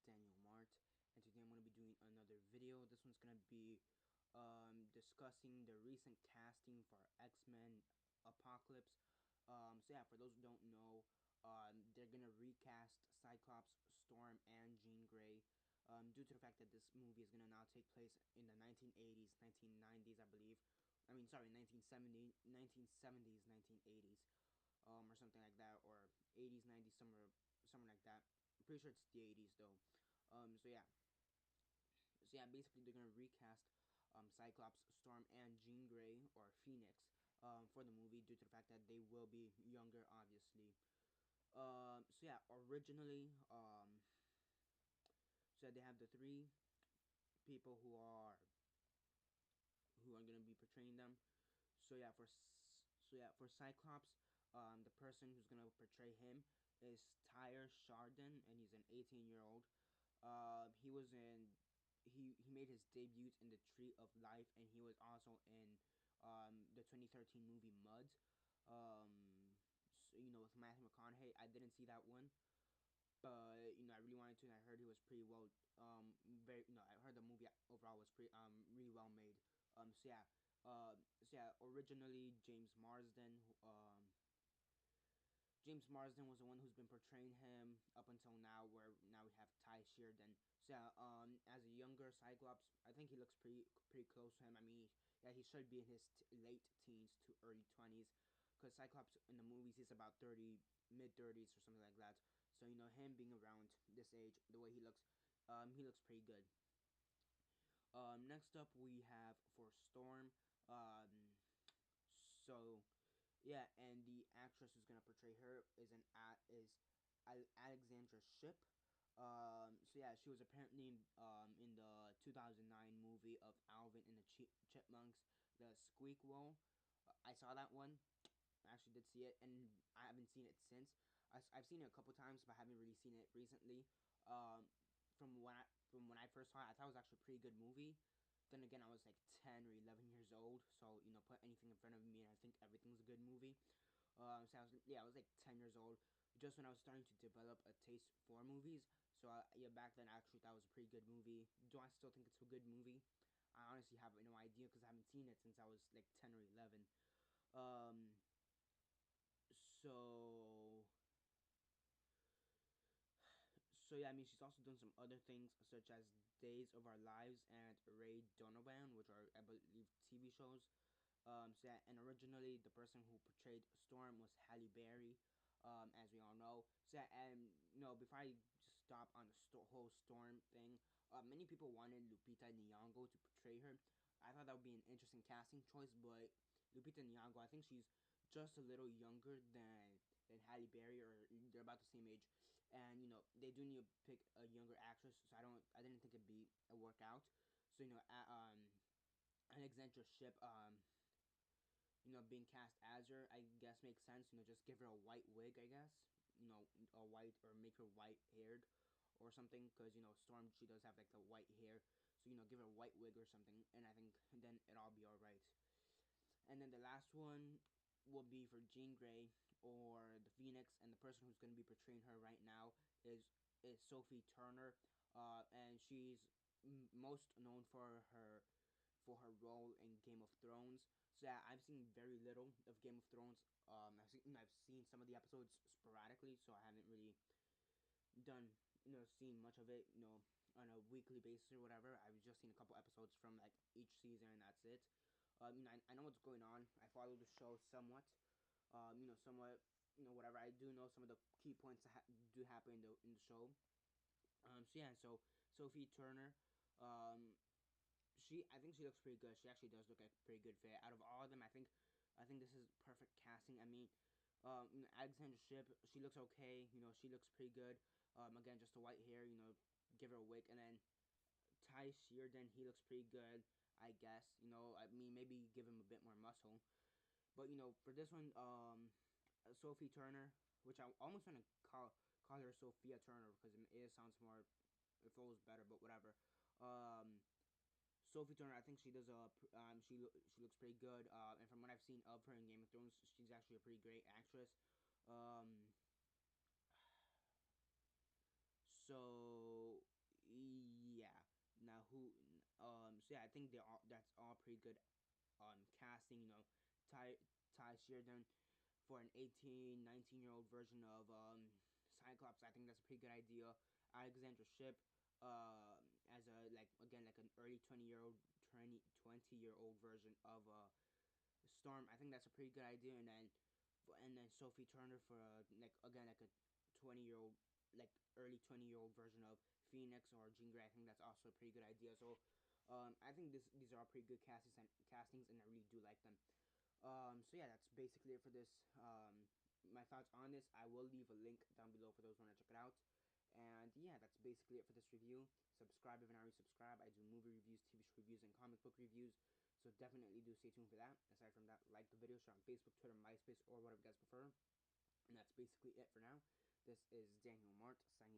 Daniel Mart, and today I'm going to be doing another video. This one's going to be discussing the recent casting for X-Men Apocalypse. So yeah, for those who don't know, they're going to recast Cyclops, Storm, and Jean Grey due to the fact that this movie is going to now take place in the 1980s, 1990s, I believe. I mean, sorry, 1970s, 1980s, or something like that, or 80s, 90s, somewhere like that. I'm pretty sure it's the 80s though. So yeah, basically they're gonna recast Cyclops, Storm, and Jean Grey or Phoenix for the movie due to the fact that they will be younger, obviously. So yeah, originally, so they have the three people who are gonna be portraying them. For Cyclops, the person who's gonna portray him is Tye Sheridon, and he's an 18-year-old. He was in he made his debut in The Tree of Life, and he was also in the 2013 movie Mud. So, with Matthew McConaughey. I didn't see that one, but I really wanted to, and I heard he was pretty well. Very I heard the movie overall was pretty really well made. Originally James Marsden was the one who's been portraying him up until now, where now we have Tye Sheridon. So yeah, as a younger Cyclops, I think he looks pretty close to him. I mean, yeah, he should be in his late teens to early 20s, because Cyclops in the movies he's about 30, mid 30s or something like that. So him being around this age, the way he looks pretty good. Next up we have for Storm. So yeah, and the actress who's gonna portray her is Alexandra Shipp. So yeah, she was apparently in the 2009 movie of Alvin and the Chipmunks, the Squeakquel. I saw that one. I actually did see it, and I haven't seen it since. I've seen it a couple times, but I haven't really seen it recently. Um, from when I first saw it, I thought it was actually a pretty good movie. Then again, I was like 10 or 11 years old, so put anything in front of me, and I think everything's a good movie. I was like 10 years old, just when I was starting to develop a taste for movies. So yeah, back then I actually thought it was a pretty good movie. Do I still think it's a good movie? I honestly have no idea because I haven't seen it since I was like 10 or 11. Um, so So yeah, I mean, she's also done some other things such as Days of Our Lives and Ray Donovan, which are, I believe, TV shows. And originally the person who portrayed Storm was Halle Berry, as we all know. So yeah, and before I just stop on the whole Storm thing, many people wanted Lupita Nyong'o to portray her. I thought that would be an interesting casting choice, but Lupita Nyong'o, I think she's just a little younger than Halle Berry, or they're about the same age, and they do need to pick a younger actress. So I didn't think it'd be a workout. So Alexandra Shipp, being cast as her, I guess makes sense. Just give her a white wig, I guess. A white, or make her white haired or something, because Storm, she does have like the white hair. So give her a white wig or something, and I think then it'll be all right. And then the last one will be for Jean Grey, or the Phoenix, and the person who's going to be portraying her right now is Sophie Turner, and she's most known for her role in Game of Thrones. So yeah, I've seen very little of Game of Thrones. I've seen some of the episodes sporadically, so I haven't really done seen much of it on a weekly basis or whatever. I've just seen a couple episodes from like each season, and that's it. I know what's going on. I follow the show somewhat. Somewhat. Whatever. I do know some of the key points that do happen in the show. So Sophie Turner, um, I think she looks pretty good. She actually does look like a pretty good fit. Out of all of them, I think this is perfect casting. I mean, Alexandra Shipp, she looks okay. She looks pretty good. Again, just the white hair. Give her a wig, and then Tye Sheridon, he looks pretty good. I guess. I mean, maybe give him a bit more muscle. But for this one, Sophie Turner, which I almost want to call her Sophia Turner because it sounds more, it flows better. But whatever. Sophie Turner, I think she does she looks pretty good. And from what I've seen of her in Game of Thrones, she's actually a pretty great actress. Um, so who so yeah, I think that's all pretty good casting. Tye Sheridon for an 18, 19-year old version of Cyclops. I think that's a pretty good idea. Alexandra Shipp as a like again like an early 20-year old version of Storm. I think that's a pretty good idea. And then Sophie Turner for like again like a 20-year-old like early 20-year-old version of Phoenix or Jean Grey. I think that's also a pretty good idea. So I think these are all pretty good castings, and I really do like them. So yeah, that's basically it for this. My thoughts on this, I will leave a link down below for those who want to check it out. And yeah, that's basically it for this review. Subscribe if you're not already subscribed. I do movie reviews, TV show reviews, and comic book reviews. So definitely do stay tuned for that. Aside from that, like the video, share on Facebook, Twitter, MySpace, or whatever you guys prefer. And that's basically it for now. This is Daniel Mart signing